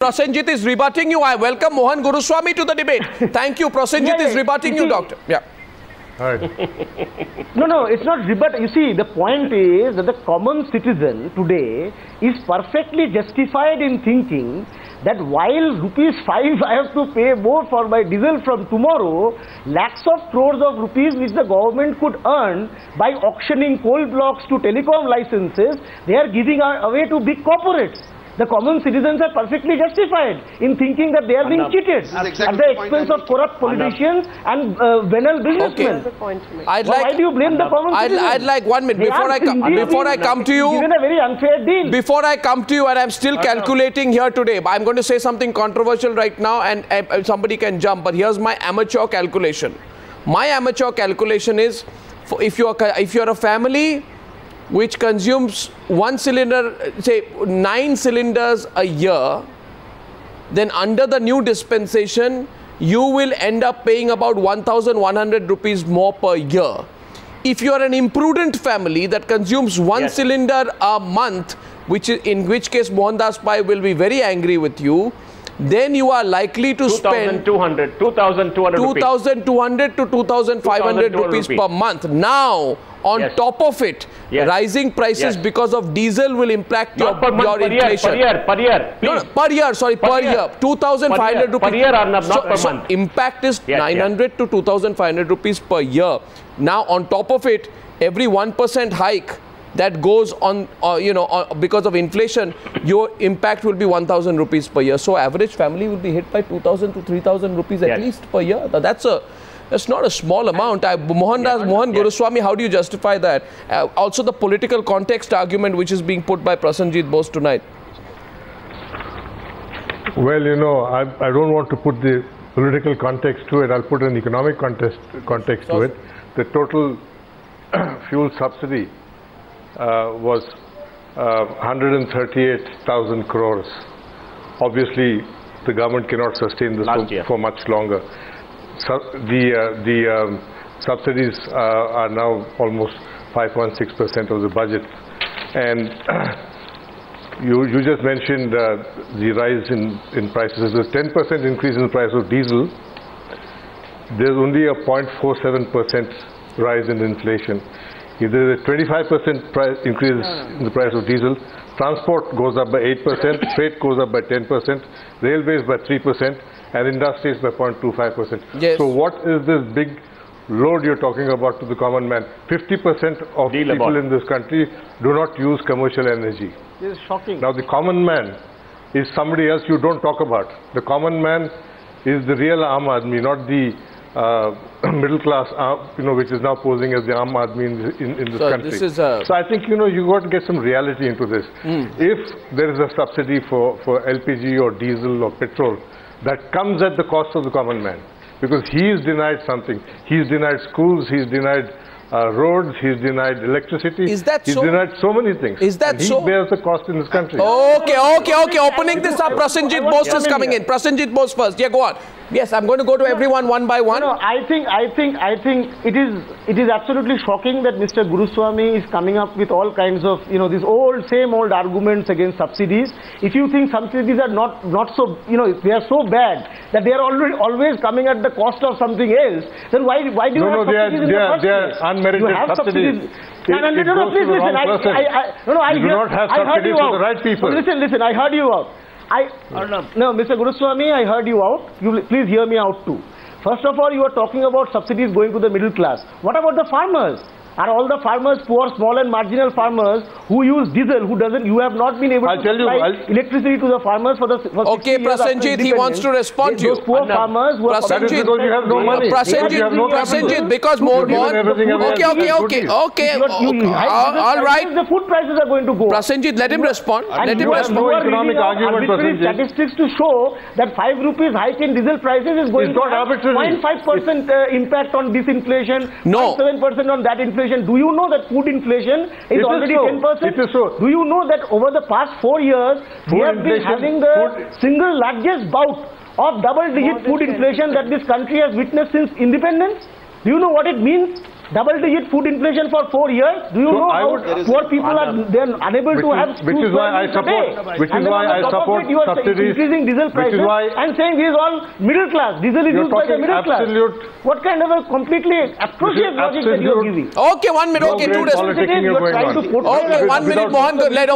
Prasenjit is rebutting you. I welcome Mohan Guruswamy to the debate. Thank you. Prasenjit is rebutting you, doctor. Yeah. No, it's not rebut. You see, the point is that the common citizen today is perfectly justified in thinking that while rupees 5 I have to pay more for my diesel from tomorrow, lakhs of crores of rupees which the government could earn by auctioning coal blocks to telecom licenses, they are giving away to big corporates. The common citizens are perfectly justified in thinking that they are being cheated at the expense of corrupt politicians and venal businessmen. Okay. Why do you blame the common citizens? I'd like 1 minute before I come to you. Given a very unfair deal. Before I come to you, and I'm still calculating here today. I'm going to say something controversial right now, and somebody can jump. But here's my amateur calculation. My amateur calculation is, if you're a family which consumes one cylinder, say 9 cylinders a year, then under the new dispensation, you will end up paying about 1,100 rupees more per year. If you are an imprudent family that consumes one cylinder a month, in which case Mohandas Pai will be very angry with you, then you are likely to spend 2,200 to 2,500 rupees per month. Now, on top of it, rising prices because of diesel will impact your inflation. Per year. No, per year, sorry, per year. 2,500 rupees. Per year or not per month. Impact is 900 to 2,500 rupees per year. Now, on top of it, every 1% hike that goes on, because of inflation, your impact will be 1,000 rupees per year. So, average family will be hit by 2,000 to 3,000 rupees at least per year. That's not a small amount. Mohan Guruswamy, how do you justify that? Also, the political context argument which is being put by Prasenjit Bose tonight. Well, I don't want to put the political context to it. I'll put an economic context to it. The total fuel subsidy was 138,000 crores. Obviously, the government cannot sustain this for much longer. So the subsidies are now almost 5.6% of the budget, and you just mentioned the rise in prices. There's a 10% increase in the price of diesel. There's only a 0.47% rise in inflation. If there's a 25% price increase in the price of diesel, transport goes up by 8%, freight goes up by 10%, railways by 3%, and industries by 0.25%. Yes. So what is this big load you're talking about to the common man? 50% of people in this country do not use commercial energy. This is shocking. Now the common man is somebody else you don't talk about. The common man is the real Aam Aadmi, not the middle class, which is now posing as the Aam Aadmi in this country. So I think, you got to get some reality into this. If there is a subsidy for LPG or diesel or petrol, that comes at the cost of the common man, because he is denied something. He's denied schools, he's denied roads, he's denied electricity. Is that he's denied so many things. Is that so? He bears the cost in this country. Okay. Opening this up, Prasenjit Bose is coming in. Prasenjit Bose first. Yeah, go on. Yes, I'm going to go to everyone one by one. No, I think it is absolutely shocking that Mr. Guruswamy is coming up with all kinds of these same old arguments against subsidies. If you think subsidies are not so they are so bad that they are always coming at the cost of something else, then why do you have subsidies in the first place? They are unmerited subsidies. Please listen. I do not have subsidies for the right people. Listen. I heard you out. No, Mr. Guruswamy, I heard you out. Please hear me out too. First of all, you are talking about subsidies going to the middle class. What about the farmers? Are all the farmers poor, small and marginal farmers who use diesel, you have not been able to supply electricity to the farmers for Okay, Prasenjit, he wants to respond to you. Those poor farmers who are... That is because you have no money. Prasenjit, because more... Okay. All right. The food prices are going to go up. Prasenjit, let him respond. Let him respond. No economic argument, Prasenjit. Statistics to show that 5 rupees hike in diesel prices is going to have 0.5% impact on disinflation, 0.7% on that inflation. Do you know that food inflation is already 10%? It is so. Do you know that over the past 4 years, we have been having the single largest bout of double-digit food inflation that this country has witnessed since independence? Do you know what it means? double-digit food inflation for 4 years. Do you know how poor people are unable to have food? Which is why I support. Which is why I support subsidies. Increasing diesel prices and saying this is all middle class. Diesel is used by the middle class. What kind of a completely atrocious logic that you are giving? Okay, 1 minute. Okay, two days. Okay, 1 minute. Mohan, let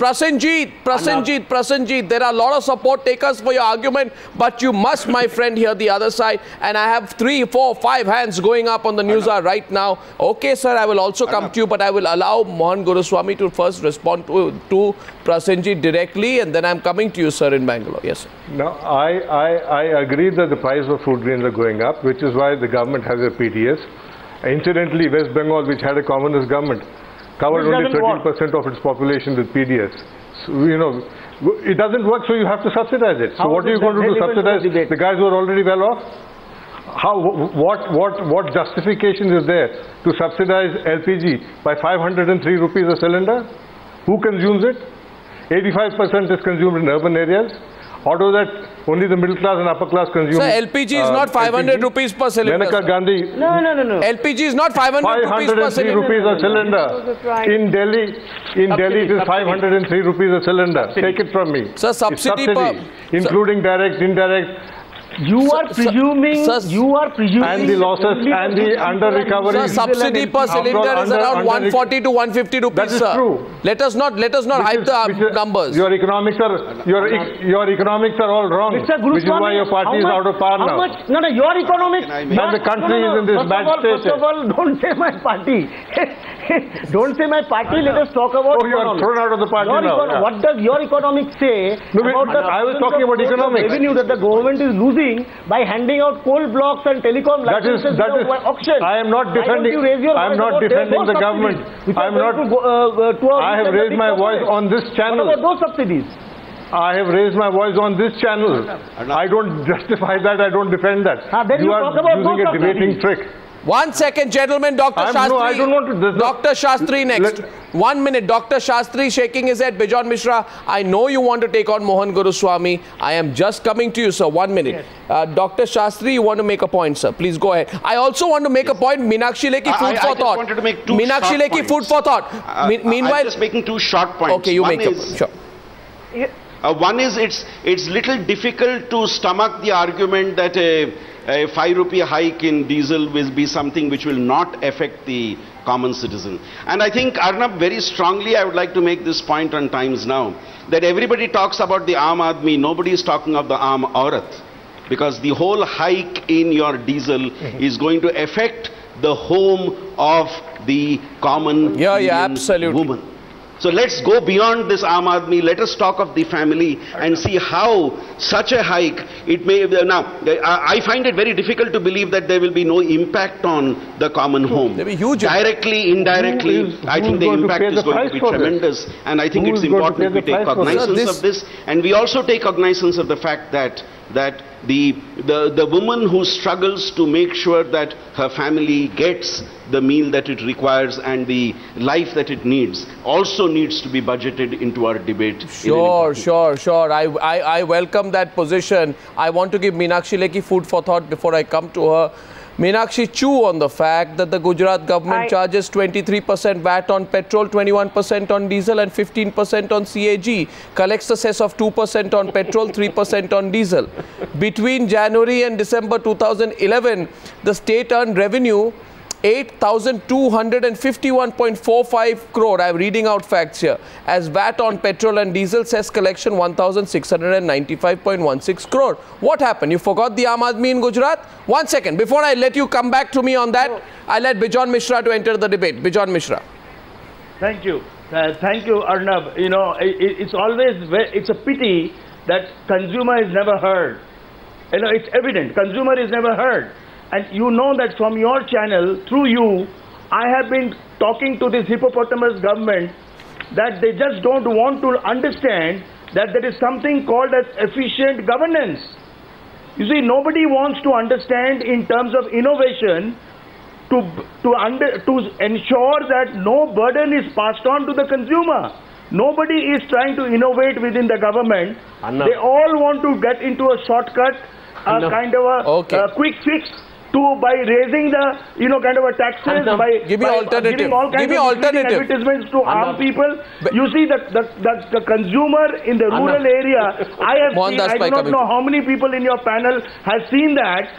Prasenjit, there are a lot of support takers for your argument, but you must, my friend, hear the other side. And I have 3, 4, 5 hands going up on the news right now. Okay, sir, I will also come to you, but I will allow Mohan Guruswamy to first respond to Prasenjit directly, and then I'm coming to you, sir, in Bangalore. Yes, sir. No, I agree that the price of food grains are going up, which is why the government has a PTS. Incidentally, West Bengal, which had a communist government, covered only 13% of its population with PDS. So, you know, it doesn't work, so you have to subsidize it. So what are you going to do? Subsidize the guys who are already well off? What justification is there to subsidize LPG by 503 rupees a cylinder? Who consumes it? 85% is consumed in urban areas. Out of that, only the middle class and upper class consume. So LPG is not 500 rupees per cylinder. Meenakshi Gandhi. No. LPG is not 500 rupees per cylinder. 503 rupees a cylinder. In Delhi it is 503 rupees a cylinder. Take it from me. So subsidy including direct, indirect. You are presuming, and the losses and the under recovery. Sir, subsidy per cylinder is around 140 to 150 rupees. That is true. Let us not hype the numbers. Your economics are all wrong. Which is why your party is out of power now. No, your economics. And the country is in this bad state. First of all, don't say my party. Don't say my party. Let us talk about. Oh, you are thrown out of the party now. What does your economics say about the? I was talking about economics. Revenue that the government is losing by handing out coal blocks and telecom licenses without auction. I am not defending. I am not defending the government. I am not. I have raised my voice on this channel. What about those subsidies? I have raised my voice on this channel. I don't justify that. I don't defend that. You are using a debating trick. 1 second, gentlemen. Dr. Shastri. No, I don't want to. Dr. Shastri next. 1 minute. Dr. Shastri shaking his head. Bijon Mishra, I know you want to take on Mohan Guruswamy. I am just coming to you, sir. 1 minute. Yes. Dr. Shastri, you want to make a point, sir. Please go ahead. I also want to make a point. Meenakshi Lekhi, food for thought. I wanted to make two Meenakshi Lekhi, food for thought. Meanwhile, I'm just making 2 short points. Okay, you make a point. Sure. One is it's little difficult to stomach the argument that a 5 rupee hike in diesel will be something which will not affect the common citizen. And I think, Arnab, very strongly I would like to make this point on Times Now, that everybody talks about the Aam Aadmi, nobody is talking of the Aam Aurat, because the whole hike in your diesel is going to affect the home of the common absolutely. woman. So let's go beyond this Aam Aadmi. Let us talk of the family and see how such a hike, it may... Now, I find it very difficult to believe that there will be no impact on the common home. There will be huge directly, indirectly, I think the impact is going to be tremendous. And I think it's important that we take cognizance of this. And we also take cognizance of the fact that the woman who struggles to make sure that her family gets the meal that it requires and the life that it needs also needs to be budgeted into our debate. Sure. I welcome that position. I want to give Meenakshi Lekhi food for thought before I come to her. Meenakshi, chew on the fact that the Gujarat government charges 23% VAT on petrol, 21% on diesel and 15% on CAG, collects a cess of 2% on petrol, 3% on diesel. Between January and December 2011, the state earned revenue 8,251.45 crore. I am reading out facts here. As VAT on petrol and diesel, cess collection 1,695.16 crore. What happened? You forgot the Aam Aadmi in Gujarat? 1 second. Before I let you come back to me on that, I let Bijon Mishra to enter the debate. Bijon Mishra. Thank you. Thank you, Arnab. You know, it's a pity that consumer is never heard. You know, it's evident. Consumer is never heard. And you know that from your channel, through you, I have been talking to this hippopotamus government that they just don't want to understand that there is something called as efficient governance. You see, nobody wants to understand in terms of innovation to ensure that no burden is passed on to the consumer. Nobody is trying to innovate within the government. They all want to get into a shortcut, kind of a quick fix. by raising the kind of a taxes, by give me alternative. giving all kinds of advertisements to harm people. You see the consumer in the rural area. I have seen, I do not know how many people in your panel have seen that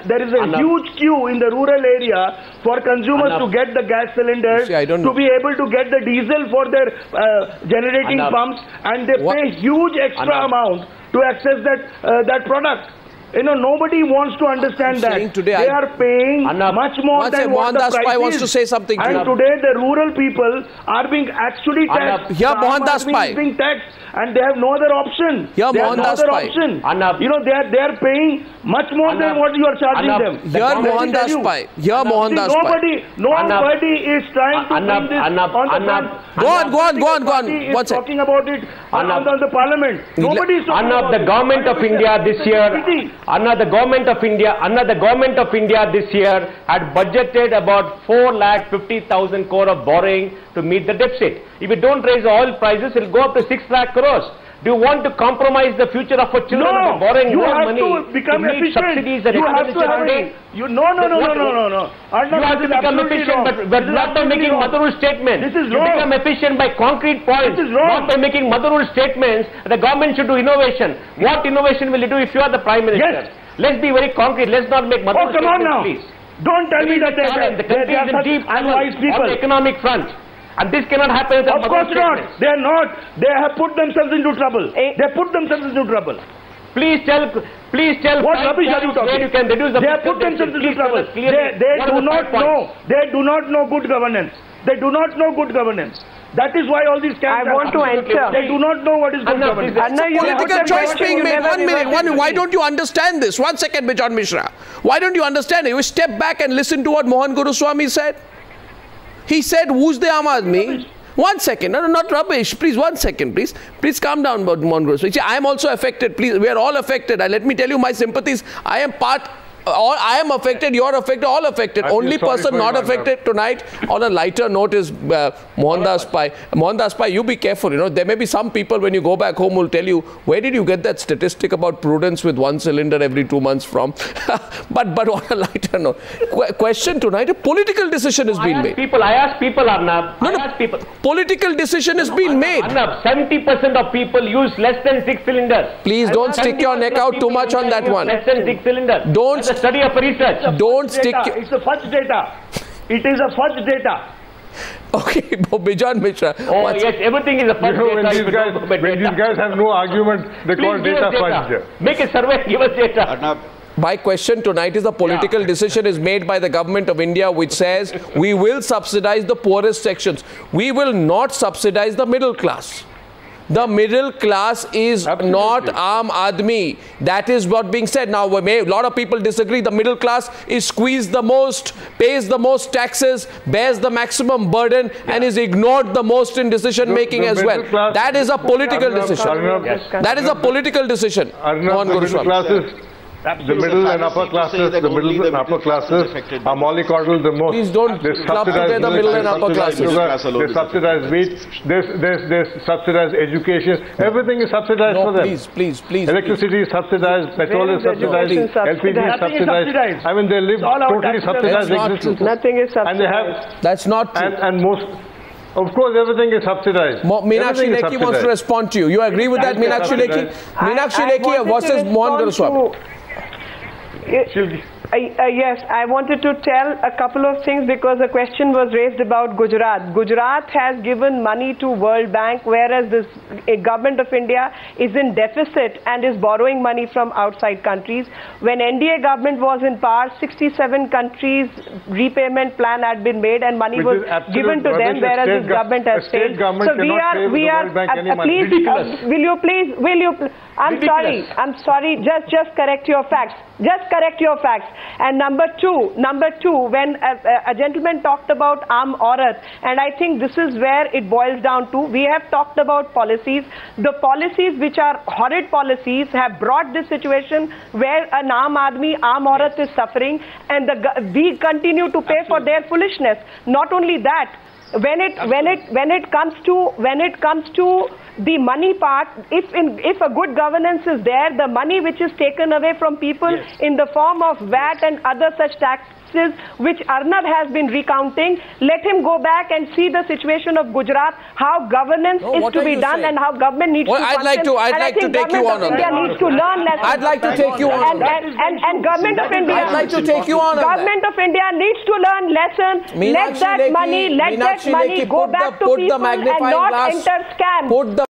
there is a huge queue in the rural area for consumers to get the gas cylinders, to be able to get the diesel for their generating pumps, and they pay huge extra amount to access that product. Nobody wants to understand that. They are paying much more than what the price wants to say something. And today the rural people are being actually taxed. Here Mohandas Pai. Being taxed, and they have no other option. Here Mohandas Pai. They are paying much more than what you are charging them. Here Mohandas Pai. Here Mohandas Pai. Nobody is trying to bring this on the Go on. What's talking about it on the parliament. Nobody is talking about the government of India this year. The government of India this year had budgeted about 4,50,000 crore of borrowing to meet the deficit. If you don't raise oil prices, it will go up to 6 lakh crores. Do you want to compromise the future of our children by borrowing more money to become meet efficient. subsidies and You have to have No. You have to become efficient, but not by making motherhood statements. This is you wrong. become efficient by concrete points, this is wrong. not by making motherhood statements. The government should do innovation. What innovation will you do if you are the Prime Minister? Yes. Let's be very concrete. Let's not make motherhood come on statements, now. please. Don't tell me that the country is in deep unwise people. on the economic front. And this cannot happen without Of course not. They are not. They have put themselves into trouble. They put themselves into trouble. Please tell what rubbish are you talking? where you can reduce the They have put themselves into trouble. They do not know. They do not know good governance. They do not know good governance. That is why all these scams I want to answer. They do not know what is good governance. Political choice being made. 1 minute. Why don't you understand this? 1 second, Bijan Mishra. Why don't you understand it? You step back and listen to what Mohan Guruswamy said. He said, who's the Aam Aadmi? 1 second. No, not rubbish. Please, 1 second, please. Please calm down, Mohan Guruswamy. I am also affected. Please, we are all affected. Let me tell you my sympathies. I am affected, you're affected, all affected. Only person not affected tonight on a lighter note is Mohandas Pai. Mohandas Pai, you be careful. There may be some people when you go back home will tell you, where did you get that statistic about prudence with 1 cylinder every 2 months from? but on a lighter note, question tonight, a political decision has been made. I ask people, Arnab. Political decision has been made. Arnab, 70% of people use less than 6 cylinders. Please don't stick your neck out too much on that one. Less than 6 cylinders. Don't the study of research. Don't stick. It's a fudge data. It is a fudge data. Okay, Bijan Mishra. Oh yes, everything is a fudge data. When these guys have no argument, they call data fudge. Make a survey, give us data. My question tonight is the political decision is made by the government of India which says we will subsidize the poorest sections. We will not subsidize the middle class. The middle class is not Aam Aadmi. That is what being said. Now, a lot of people disagree. The middle class is squeezed the most, pays the most taxes, bears the maximum burden, and is ignored the most in decision making as well. That is a political decision. That is a political decision. The middle and upper classes, are mollycoddled the most. Please don't club together the middle and upper classes. They subsidize wheat, they subsidize education. Everything is subsidized for them. Please. Electricity is subsidized, petrol is subsidized, LPG is subsidized. I mean, they live totally subsidized existence. Nothing is subsidized. And they have. That's not true. And most. Of course, everything is subsidized. Meenakshi Lekhi wants to respond to you. You agree with that, Meenakshi Lekhi? Meenakshi Lekhi versus Mohan Guruswamy. Yes, I wanted to tell a couple of things because a question was raised about Gujarat. Gujarat has given money to World Bank, whereas this government of India is in deficit and is borrowing money from outside countries. When NDA government was in power, 67 countries repayment plan had been made and money was given to them, whereas this government has failed. So we are please, will you I'm sorry, just correct your facts. Just correct your facts. And number two, when a gentleman talked about Aam Aurat, and I think this is where it boils down to, we have talked about policies. The policies which are horrid policies have brought this situation where an Aam Aadmi, Aam Aurat is suffering, and we continue to pay for their foolishness. Not only that, when it comes to the money part, if a good governance is there, the money which is taken away from people in the form of VAT and other such taxes which Arnab has been recounting, let him go back and see the situation of Gujarat, how governance is to be done and how government needs to function. I'd like to take you on India needs to learn lessons. I'd like to take you on. And government of India. I'd like to take you on. Government of India needs to learn lessons. Let that money go back to people and not enter scams.